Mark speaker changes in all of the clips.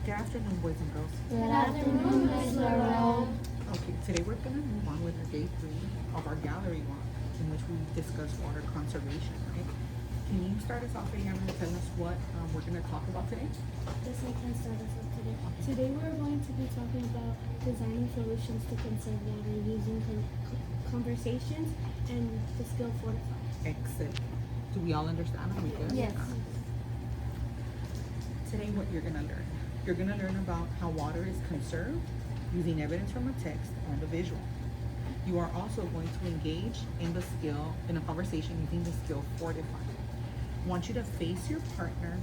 Speaker 1: Good afternoon, boys and girls.
Speaker 2: Good afternoon, Ms. Laurel.
Speaker 1: Okay, today we're going to move on with our day 3 of our gallery walk, in which we discuss water conservation, right? Can you start us off, Ariana, and tell us what we're going to talk about today?
Speaker 2: Yes, I can start us off today. Today we're going to be talking about designing solutions to conserve water using conversations and the skill Fortify.
Speaker 1: Excellent. Do we all understand? Are we good?
Speaker 2: Yes.
Speaker 1: Today what you're going to learn. You're going to learn about how water is conserved using evidence from a text and a visual. You are also going to engage in a conversation using the skill Fortify. I want you to face your partner,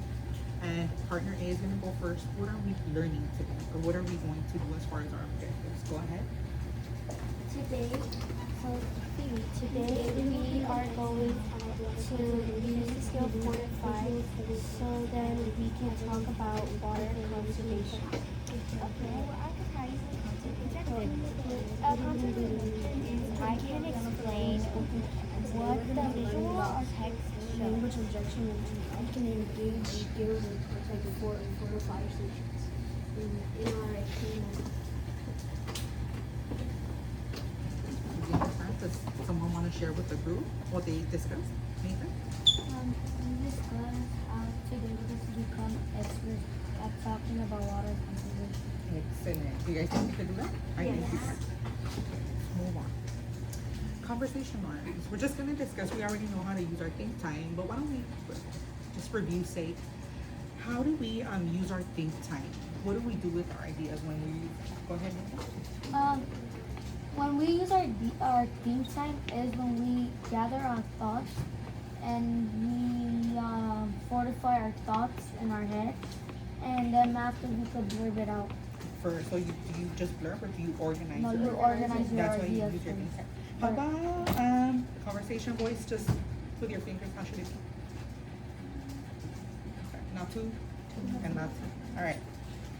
Speaker 1: and partner A is going to go first. What are we learning today, or what are we going to do as far as our objectives? Go ahead.
Speaker 3: Today we are going to use the skill Fortify so then we can talk about water conservation. Okay. I can explain what the visual or text shows.
Speaker 2: Language objection and I can engage skills like Fortify stations in our team.
Speaker 1: Does someone want to share with the group what they discussed? Nathan?
Speaker 3: We discussed how today we become experts at talking about water conservation.
Speaker 1: Excellent. Do you guys think you could do that? I think you can. Okay, let's move on. Conversation lines. We're just going to discuss. We already know how to use our think time, but why don't we, just for review's sake, how do we use our think time? What do we do with our ideas when we use it? Go ahead, Nathan.
Speaker 3: When we use our think time is when we gather our thoughts and we fortify our thoughts in our head, and then after we could blurb it out.
Speaker 1: So you just blurb, or do you organize?
Speaker 3: No, you organize your
Speaker 1: That's why you
Speaker 3: ideas
Speaker 1: use your
Speaker 3: first.
Speaker 1: think time. How about conversation voice, just with your fingers? How should it be? Okay, not two, and not two. All right.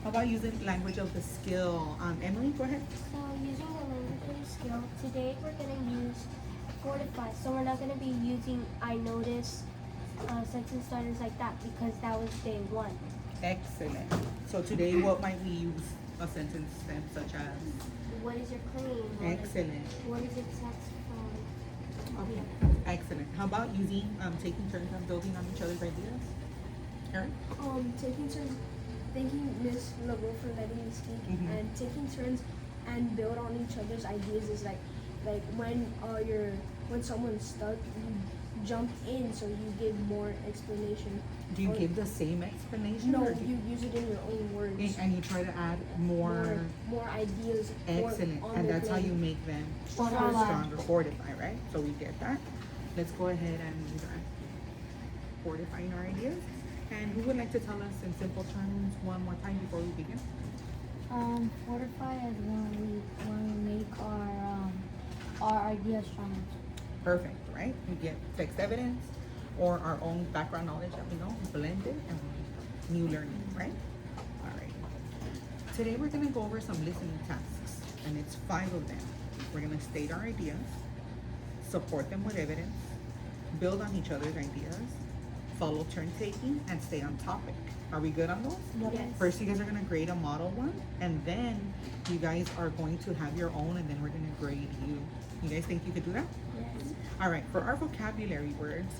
Speaker 1: How about using language of the skill? Emily, go ahead.
Speaker 3: So using the language of the skill, today we're going to use Fortify. So we're not going to be using I noticed sentence starters like that because that was day 1.
Speaker 1: Excellent. So today, what might we use a sentence then, such as?
Speaker 3: What is your claim?
Speaker 1: Excellent.
Speaker 3: What is it text from?
Speaker 1: Okay. Excellent. How about using taking turns on building on each other's ideas? Erin?
Speaker 2: Taking turns, thanking Miss LaRue for letting me speak, and taking turns and build on each other's ideas is like when someone's stuck, you jump in so you give more explanation.
Speaker 1: Do you give the same explanation?
Speaker 2: No,
Speaker 1: or do
Speaker 2: you use it in your own words.
Speaker 1: and you try to add more.
Speaker 2: More ideas.
Speaker 1: Excellent.
Speaker 2: More on
Speaker 1: And
Speaker 2: the
Speaker 1: that's how
Speaker 2: plate.
Speaker 1: you make them stronger, fortify, right? So we get that. Let's go ahead and use our fortifying our ideas. And who would like to tell us in simple terms one more time before we begin?
Speaker 3: Fortify is when we make our ideas stronger.
Speaker 1: Perfect, right? We get text evidence or our own background knowledge that we know, blend it, and new learning, right? All right. Today we're going to go over some listening tasks, and it's 5 of them. We're going to state our ideas, support them with evidence, build on each other's ideas, follow turn taking, and stay on topic. Are we good on those?
Speaker 2: Yes.
Speaker 1: First, you guys are going to grade a model one, and then you guys are going to have your own, and then we're going to grade you. You guys think you could do that?
Speaker 2: Yes.
Speaker 1: All right, for our vocabulary words,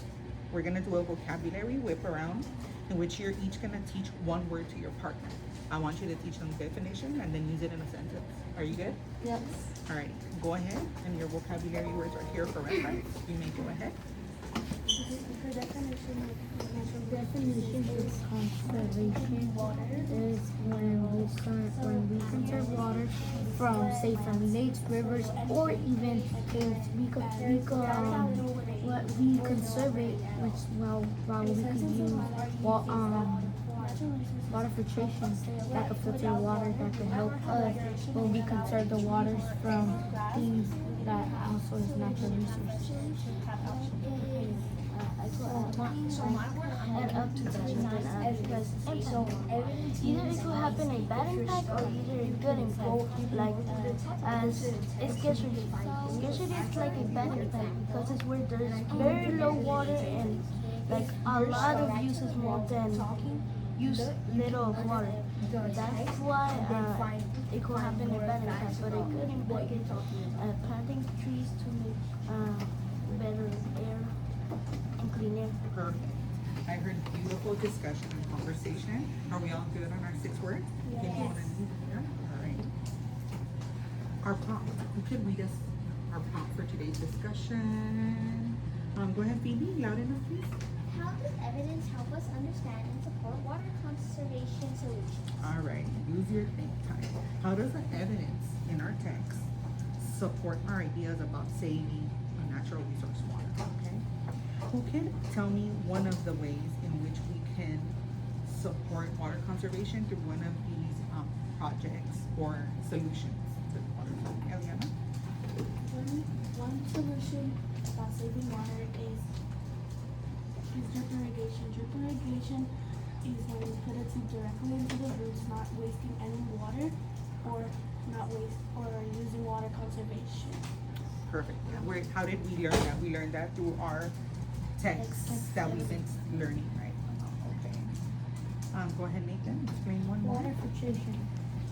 Speaker 1: we're going to do a vocabulary whip around in which you're each going to teach one word to your partner. I want you to teach them the definition and then use it in a sentence. Are you good?
Speaker 3: Yes.
Speaker 1: All right, go ahead, and your vocabulary words are here for reference. You may go ahead.
Speaker 3: The definition of conservation is when we conserve water from, say, from lakes, rivers, or even caves. We conserve it, which while we could use water filtration that could filter water that could help us when we conserve the waters from things that also is natural resources.
Speaker 4: And up to that, because so either it could happen a bad impact or either a good impact. Like as scarcity. Scarcity is like a bad impact because it's where there's very low water and like a lot of uses more than use little of water. That's why it could happen a bad impact, but a good impact is planting trees to make better air and clean air.
Speaker 1: Perfect. I heard beautiful discussion and conversation. Are we all good on our 6 words? Can you wanna move here? All right. Our prompt. Who could read us our prompt for today's discussion? Go ahead, Phoebe. Loud enough, please.
Speaker 5: How does evidence help us understand and support water conservation solutions?
Speaker 1: All right. Use your think time. How does the evidence in our text support our ideas about saving a natural resource, water? Okay. Who can tell me one of the ways in which we can support water conservation through one of these projects or solutions to the water? Eliana?
Speaker 2: One solution about saving water is drip irrigation. Drip irrigation is when we put it directly into the roots, not wasting any water or using water conservation.
Speaker 1: Perfect. Yeah. How did we learn that? We learned that through our texts that we've been learning, right? Okay. Go ahead, Nathan. Explain one more.
Speaker 3: Water filtration.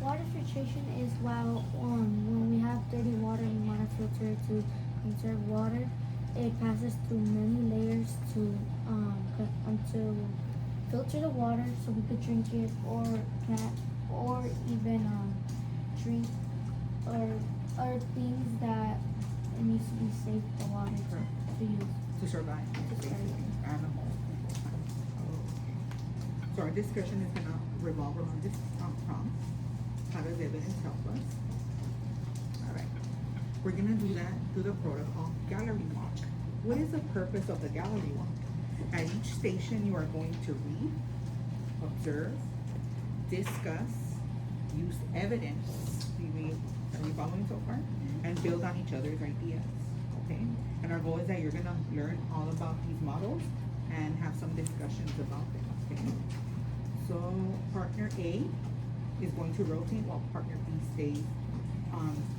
Speaker 3: Water filtration is while when we have dirty water and we want to filter it to conserve water, it passes through many layers to filter the water so we could drink it or even drink or things that it needs to be safe the water to use.
Speaker 1: To survive, basically, animals. Okay. So our discussion is gonna revolve around this prompt. How does evidence help us? All right. We're gonna do that through the protocol gallery walk. What is the purpose of the gallery walk? At each station, you are going to read, observe, discuss, use evidence. Are we following so far? And build on each other's ideas. Okay? And our goal is that you're gonna learn all about these models and have some discussions about them. Okay? So partner A is going to rotate while partner B stays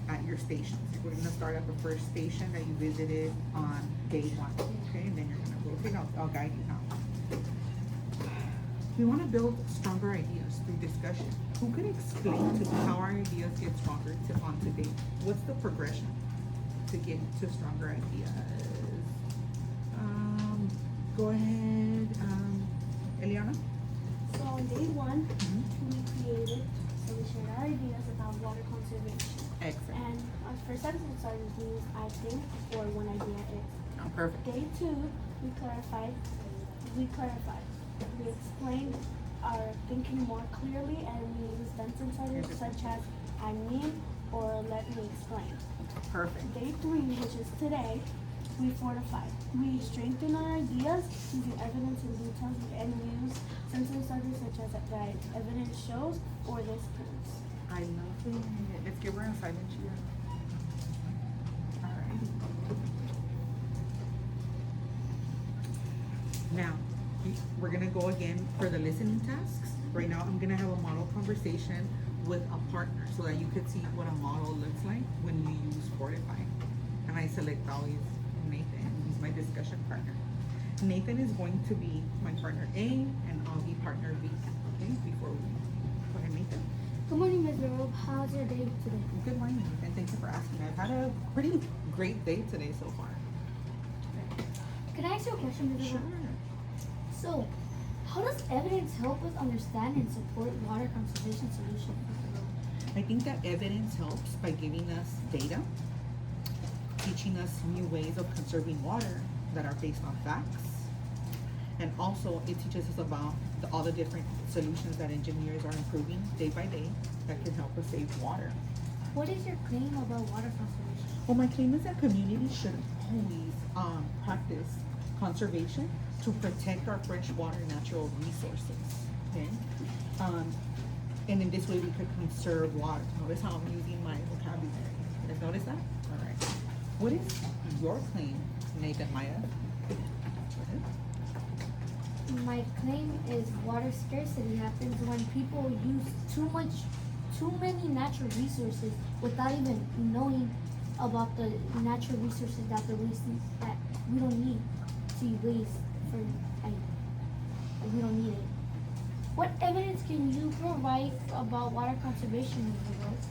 Speaker 1: at your stations. We're gonna start at the first station that you visited on day 1. Okay, and then you're gonna rotate. I'll guide you now. We want to build stronger ideas through discussion. Who could explain to me how our ideas get stronger on today? What's the progression to get to stronger ideas? Go ahead, Eliana.
Speaker 2: So on day 1, we shared our ideas about water conservation.
Speaker 1: Excellent.
Speaker 2: And for sentence starters, we used I think or one idea is.
Speaker 1: Oh, perfect.
Speaker 2: Day 2, we clarified. We explained our thinking more clearly, and we used sentence starters such as I mean or let me explain.
Speaker 1: Perfect.
Speaker 2: Day 3, which is today, we fortified. We strengthen our ideas using evidence and details, and we use sentence starters such as that evidence shows or this proves.
Speaker 1: I love it. Let's give her a silent cheer. All right. Now, we're gonna go again for the listening tasks. Right now, I'm gonna have a model conversation with a partner so that you could see what a model looks like when you use Fortify. And I select always Nathan. He's my discussion partner. Nathan is going to be my partner A, and I'll be partner B. Okay, before we go ahead, Nathan.
Speaker 3: Good morning, Ms. Rowe. How's your day today?
Speaker 1: Good morning, Nathan. Thank you for asking. I've had a pretty great day today so far.
Speaker 3: Can I ask you a question, Ms. Rowe? So, how does evidence help us understand and support water conservation solutions?
Speaker 1: I think that evidence helps by giving us data, teaching us new ways of conserving water that are based on facts, and also it teaches us about all the different solutions that engineers are improving day by day that can help us save water.
Speaker 3: What is your claim about water conservation?
Speaker 1: Well, my claim is that communities should always practice conservation to protect our freshwater natural resources. Okay, and in this way we could conserve water. Notice how I'm using my vocabulary. You guys notice that? All right. What is your claim, Nathan Maya? Go ahead.
Speaker 3: My claim is water scarcity happens when people use too many natural resources without even knowing about the natural resources that they're wasting, that we don't need to waste for, we don't need it. What evidence can you provide about water conservation, Mr. Rose?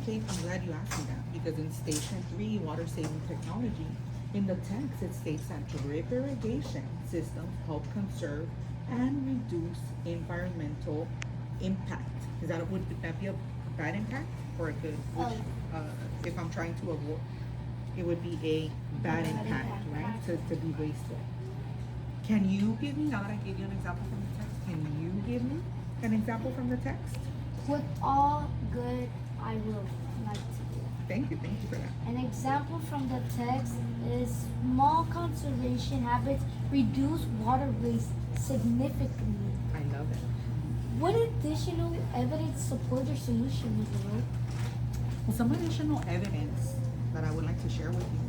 Speaker 1: Okay, I'm glad you asked me that because in Station 3, Water Saving Technology, in the text it states that drip irrigation systems help conserve and reduce environmental impact. Would that be a bad impact or a good? Which, if I'm trying to avoid, it would be a bad impact, right? To be wasteful. Can you give me, now that I gave you an example from the text, can you give me an example from the text?
Speaker 3: With all good, I will like to do.
Speaker 1: Thank you for that.
Speaker 3: An example from the text is small conservation habits reduce water waste significantly.
Speaker 1: I love it.
Speaker 3: What additional evidence supports your solution, Mr. Rose?
Speaker 1: Well, some additional evidence that I would like to share with you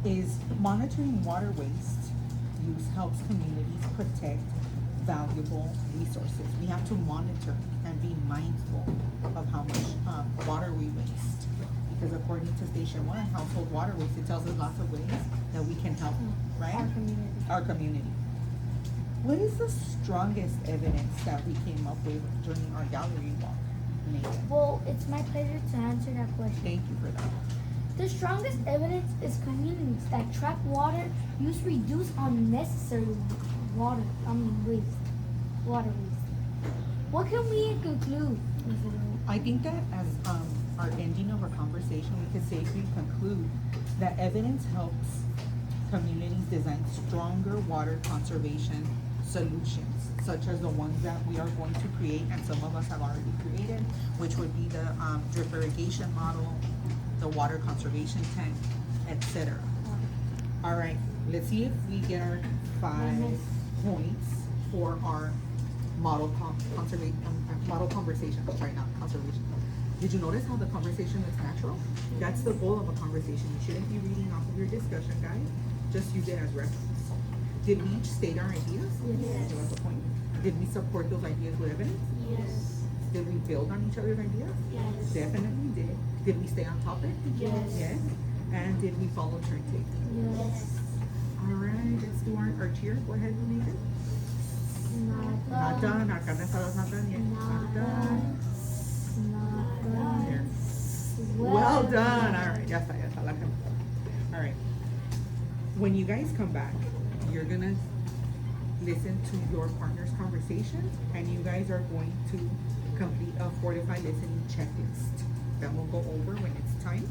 Speaker 1: is monitoring water waste use helps communities protect valuable resources. We have to monitor and be mindful of how much water we waste. Because according to Station 1, household water waste, it tells us lots of ways that we can help, right? Our community. What is the strongest evidence that we came up with during our gallery walk, Megan?
Speaker 3: Well, it's my pleasure to answer that question.
Speaker 1: Thank you for that.
Speaker 3: The strongest evidence is communities that track water use reduce unnecessary water waste. What can we conclude, Mr. Rose?
Speaker 1: I think that as our ending of our conversation, we could safely conclude that evidence helps communities design stronger water conservation solutions, such as the ones that we are going to create, and some of us have already created, which would be the drip irrigation model, the water conservation tank, etc. All right, let's see if we get our 5 points for our model conversation. Sorry, not conservation. Did you notice how the conversation looks natural? That's the goal of a conversation. You shouldn't be reading off of your discussion guide. Just use it as reference. Did we each state our ideas?
Speaker 2: Yes.
Speaker 1: So that's the point. Did we support those ideas with evidence?
Speaker 2: Yes.
Speaker 1: Did we build on each other's ideas?
Speaker 2: Yes.
Speaker 1: Definitely did. Did we stay on topic?
Speaker 2: Yes.
Speaker 1: Yes. And did we follow turn take?
Speaker 2: Yes.
Speaker 1: All right, let's do our cheer. Go ahead, Nathan. Not done. Our carne asada's not done yet. Not done. Here. Well done. All right. Ya está, ya está. All right. When you guys come back, you're gonna listen to your partner's conversation, and you guys are going to complete a Fortify listening checklist that we'll go over when it's time.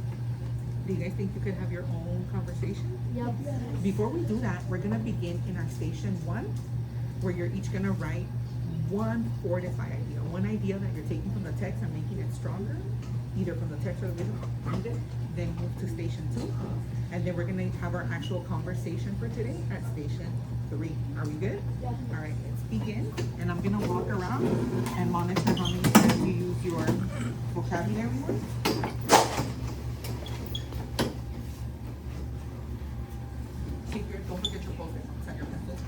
Speaker 1: Do you guys think you could have your own conversation?
Speaker 3: Yep.
Speaker 1: Before we do that, we're gonna begin in our Station 1, where you're each gonna write one Fortify idea, one idea that you're taking from the text and making it stronger, either from the text or the video. Read it, then move to Station 2, and then we're gonna have our actual conversation for today at Station 3. Are we good?
Speaker 2: Yeah.
Speaker 1: All right, let's begin. And I'm gonna walk around and monitor how many times you use your vocabulary word. Don't forget your post-it notes and your pencils.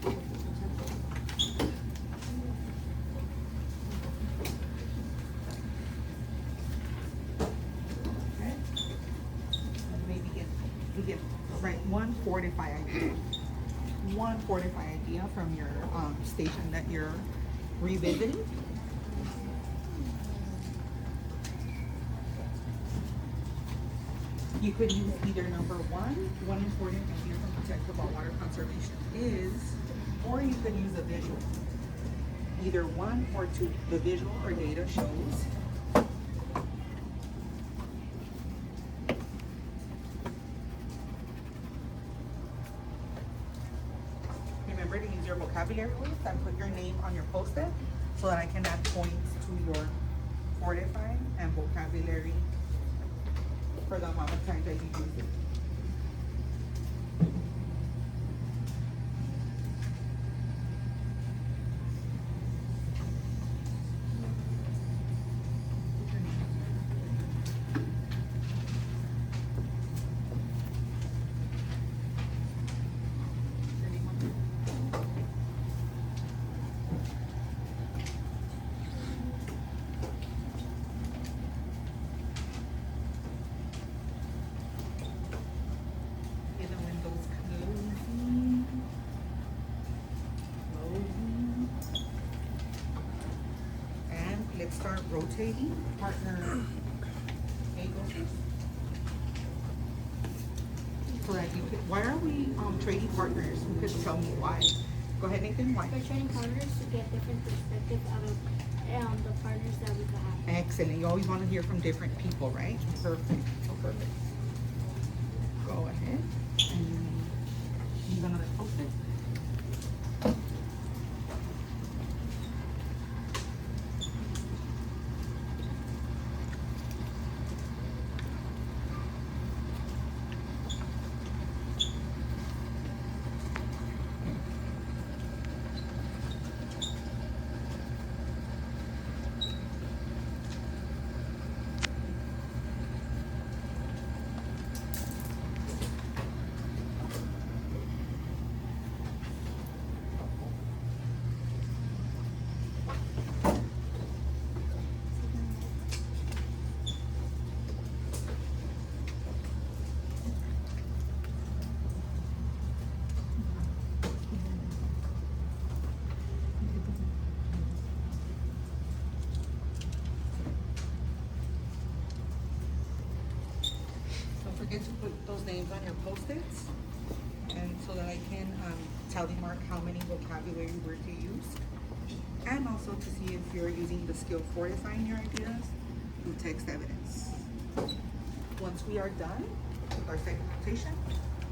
Speaker 1: Okay. And maybe you get write one Fortify idea. One Fortify idea from your station that you're revisiting. You could use either number one important idea from the text about water conservation is, or you could use a visual. Either 1 or 2. The visual or data shows remember to use your vocabulary words and put your name on your post-it so that I can add points to your Fortify and vocabulary for the amount of time that you use it. let's start rotating. Partner A goes first. Correct. Why are we trading partners? You could tell me why. Go ahead, Nathan. Why?
Speaker 2: We're trading partners to get different perspectives out of the partners that we could have.
Speaker 1: Excellent. You always want to hear from different people, right? Perfect. Oh, perfect. Go ahead. And you gonna post it? Don't forget to put those names on your post-its, and so that I can tally mark how many vocabulary words you use, and also to see if you're using the skill for design your ideas through text evidence. Once we are done with our second rotation,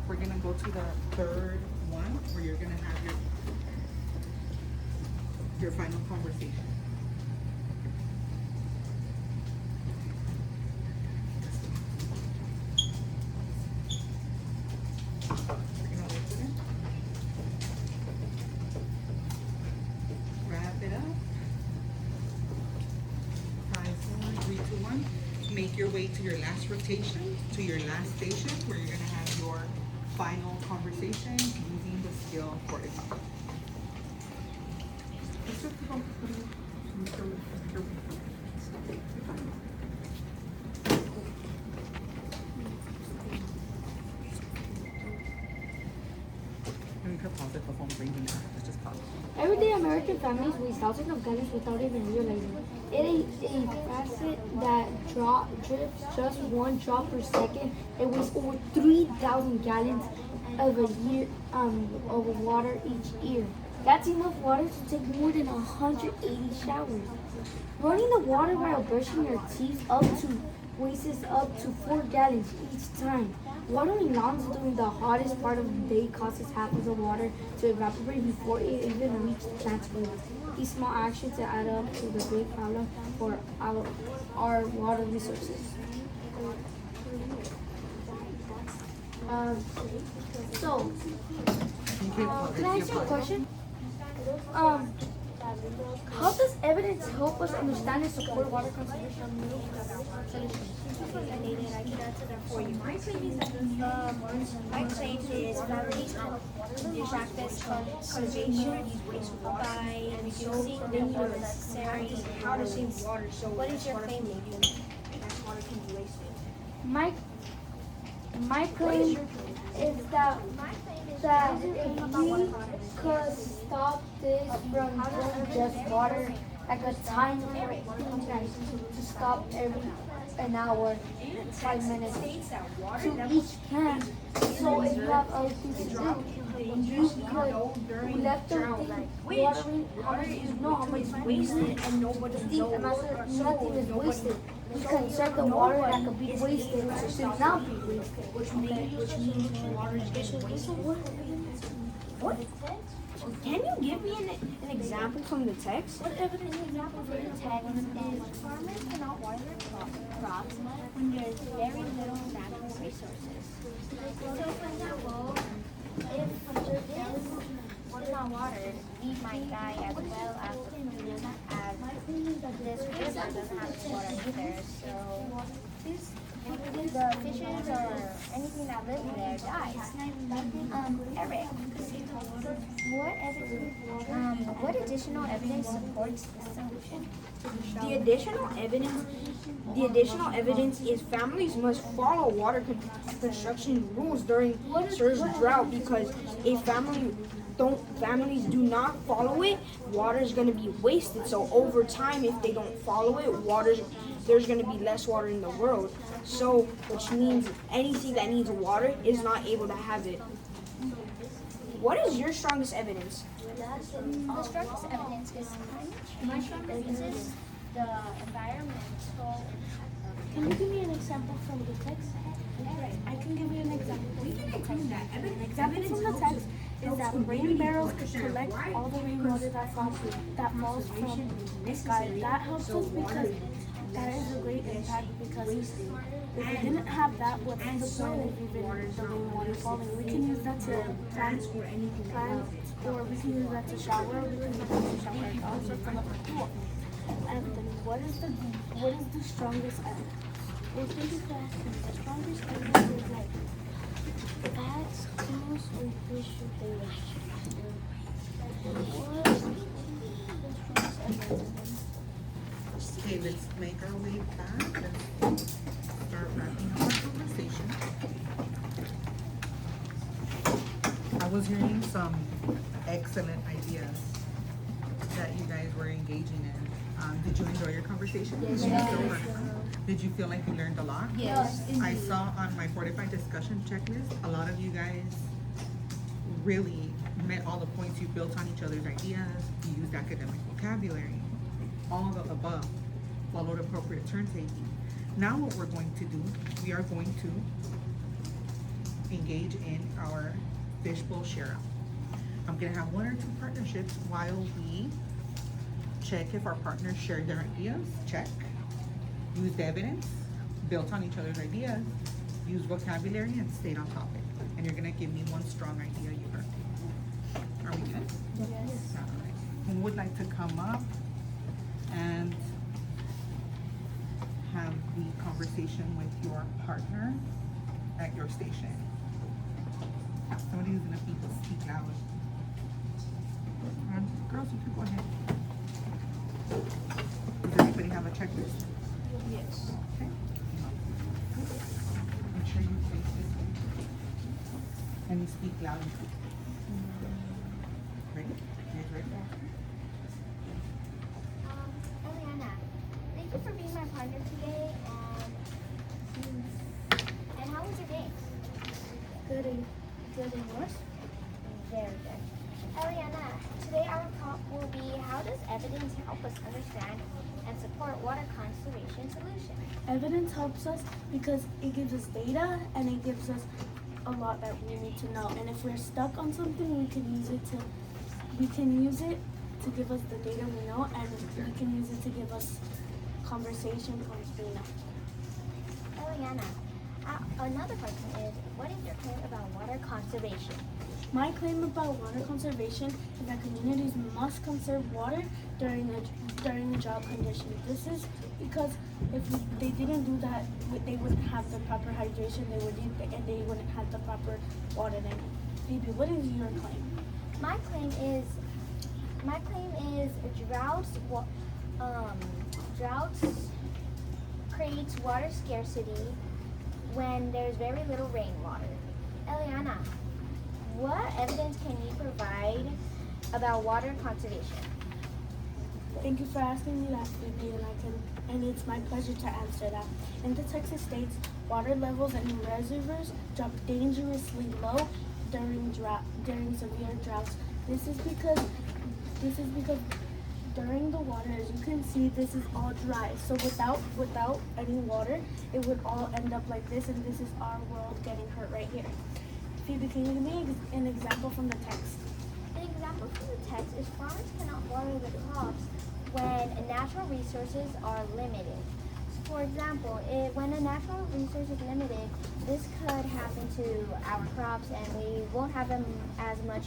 Speaker 1: we're gonna go to the third one where you're gonna have your final conversation. Wrap it up. 5, 4, 3, 2, 1. Make your way to your last rotation, to your last station, where you're gonna have your final conversation using the skill for design. We could pause it before bringing it. Let's just pause.
Speaker 3: Everyday American families waste thousands of gallons without even realizing. It is a faucet that drips just 1 drop per second. It wastes over 3,000 gallons of a year of water each year. That's enough water to take more than 180 showers. Running the water while brushing your teeth wastes up to 4 gallons each time. Watering lawns during the hottest part of the day causes half of the water to evaporate before it even reaches the plant's roots. These small actions add up to the big problem for our water resources. So, can I ask you a question? How does evidence help us understand and support water conservation solutions?
Speaker 5: I can answer that for you. My claim is families can practice conservation by reducing the unnecessary how to save water. So what is your claim, Nathan? That water can be wasted.
Speaker 3: My claim is that we could stop this from doing just water like a timer to stop every an hour, 5 minutes to each can. So if you have other things to do, you could let the thing watering how much you know how much is wasted and nothing is wasted. We conserve the water that could be wasted should not be wasted.
Speaker 5: Which means water is getting wasted. What? Can you give me an example from the text?
Speaker 4: What evidence example for the text is farmers cannot water their crops when there's very little natural resources. So for example, if this was not watered, we might die as well as this river doesn't have water either. So the fishes or anything that lives there dies. Eric, what additional evidence supports this solution?
Speaker 6: The additional evidence is families must follow water construction rules during severe drought because families do not follow it, water is gonna be wasted. So over time, if they don't follow it, there's gonna be less water in the world. So which means anything that needs water is not able to have it. What is your strongest evidence?
Speaker 5: The strongest evidence is my strongest evidence is the environmental.
Speaker 2: Can you give me an example from the text? I can give you an example. We can include that. An example from the text is that rain barrels collect all the rainwater that falls from the sky. That helps us because that is a great impact because if we didn't have that, what's the point of even the rainwater falling? We can use that to plant, or we can use that to shower. We can use that to shower our dogs or fill up our pool. And then what is the strongest evidence?
Speaker 4: Well, thank you for asking. The strongest evidence is like bats, clothes, and fish if they wash. What is the strongest evidence?
Speaker 1: Okay, let's make our way back. Let's start wrapping up our conversation. I was hearing some excellent ideas that you guys were engaging in. Did you enjoy your conversation?
Speaker 5: Yes.
Speaker 1: Did you feel like you learned a lot?
Speaker 5: Yes.
Speaker 1: I saw on my Fortified discussion checklist, a lot of you guys really met all the points. You built on each other's ideas. You used academic vocabulary. All of the above. Followed appropriate turn taking. Now what we're going to do, we are going to engage in our fishbowl share out. I'm gonna have one or two partnerships while we check if our partners share their ideas. Check. Use the evidence, built on each other's ideas, use vocabulary, and stay on topic. And you're gonna give me one strong idea you heard. Are we good?
Speaker 2: Yes.
Speaker 1: All right. Who would like to come up and have the conversation with your partner at your station? Somebody who's gonna speak loud. Girls, you can go ahead. Does everybody have a checklist?
Speaker 2: Yes.
Speaker 1: Okay. Make sure you face this way. And you speak loud and clear. Ready? You guys ready?
Speaker 5: Eliana, thank you for being my partner today. And how was your day?
Speaker 2: Good and yours?
Speaker 5: Very good. Eliana, today our talk will be how does evidence help us understand and support water conservation solutions?
Speaker 2: Evidence helps us because it gives us data and it gives us a lot that we need to know. And if we're stuck on something, we can use it to give us the data we know, and we can use it to give us conversation points we know.
Speaker 5: Eliana, another question is, what is your claim about water conservation?
Speaker 2: My claim about water conservation is that communities must conserve water during the drought condition. This is because if they didn't do that, they wouldn't have the proper hydration and they wouldn't have the proper water they need. Phoebe, what is your claim?
Speaker 5: My claim is droughts creates water scarcity when there's very little rainwater. Eliana, what evidence can you provide about water conservation?
Speaker 2: Thank you for asking me that, Phoebe, and it's my pleasure to answer that. In the Texas states, water levels in reservoirs drop dangerously low during severe droughts. This is because during the water, as you can see, this is all dry. So without any water, it would all end up like this, and this is our world getting hurt right here. Phoebe, can you give me an example from the text?
Speaker 5: An example from the text is farmers cannot water the crops when natural resources are limited. So for example, when a natural resource is limited, this could happen to our crops and we won't have as much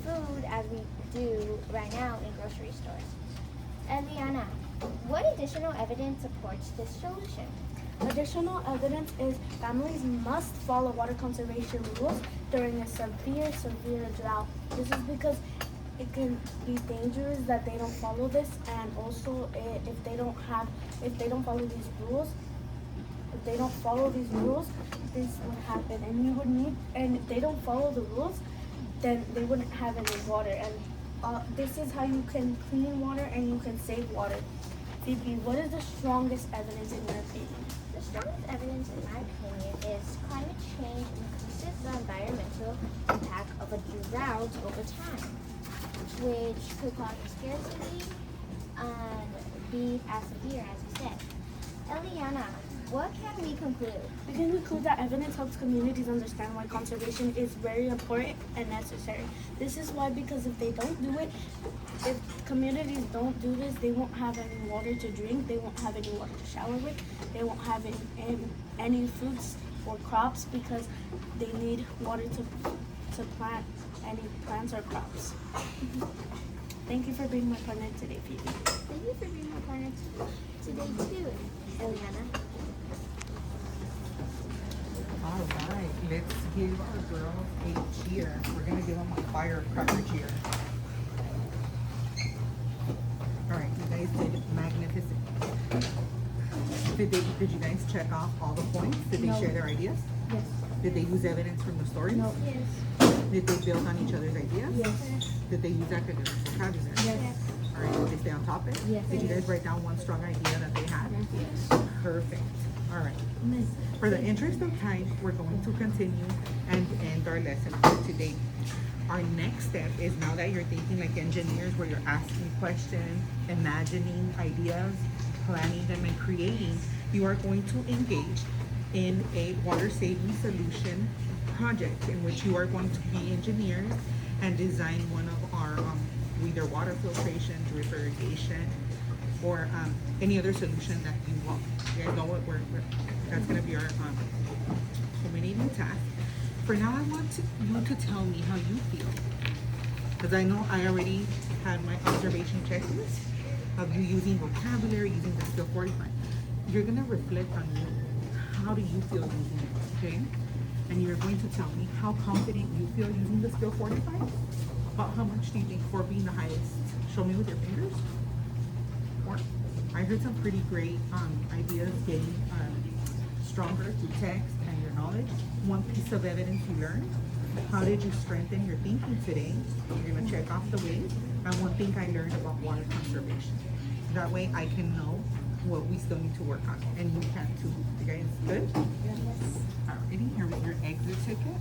Speaker 5: food as we do right now in grocery stores. Eliana, what additional evidence supports this solution?
Speaker 2: Additional evidence is families must follow water conservation rules during a severe drought. This is because it can be dangerous that they don't follow this, and also if they don't follow these rules, this would happen. And if they don't follow the rules, then they wouldn't have any water. And this is how you can clean water and you can save water. Phoebe, what is the strongest evidence in your opinion?
Speaker 4: The strongest evidence, in my opinion, is climate change increases the environmental impact of a drought over time, which could cause scarcity and be as severe as you said. Eliana, what can we conclude?
Speaker 2: We can conclude that evidence helps communities understand why conservation is very important and necessary. This is why, because if they don't do it, if communities don't do this, they won't have any water to drink, they won't have any water to shower with, they won't have any fruits or crops because they need water to plant any plants or crops. Thank you for being my partner today, Phoebe.
Speaker 4: Thank you for being my partner today too, Eliana.
Speaker 1: All right, let's give our girls a cheer. We're gonna give them a firecracker cheer. All right, you guys did magnificent. Did you guys check off all the points? Did they
Speaker 3: No.
Speaker 1: share their ideas?
Speaker 3: Yes.
Speaker 1: Did they use evidence from the stories?
Speaker 3: No.
Speaker 4: Yes.
Speaker 1: Did they build on each other's ideas?
Speaker 3: Yes.
Speaker 1: Did they use academic vocabulary?
Speaker 3: Yes.
Speaker 1: All right, did they stay on topic?
Speaker 3: Yes.
Speaker 1: Did you guys write down one strong idea that they had?
Speaker 3: Yes.
Speaker 1: Perfect. All right. For the interest of time, we're going to continue and end our lesson for today. Our next step is, now that you're thinking like engineers, where you're asking questions, imagining ideas, planning them, and creating, you are going to engage in a water saving solution project in which you are going to be engineers and design one of our either water filtration, drip irrigation, or any other solution that you want. You guys know what that's going to be our culminating task. For now, I want you to tell me how you feel, because I know I already had my observation checklist of you using vocabulary, using the skill 45. You're going to reflect on you. How do you feel using it, okay? And you're going to tell me how confident you feel using the skill 45. About how much do you think 4 being the highest? Show me with your fingers. 4. I heard some pretty great ideas getting stronger through text and your knowledge. One piece of evidence you learned. How did you strengthen your thinking today? You're gonna check off the ways. And one thing I learned about water conservation. That way I can know what we still need to work on, and you can too. You guys good? Yes. Alrighty, here is your exit ticket.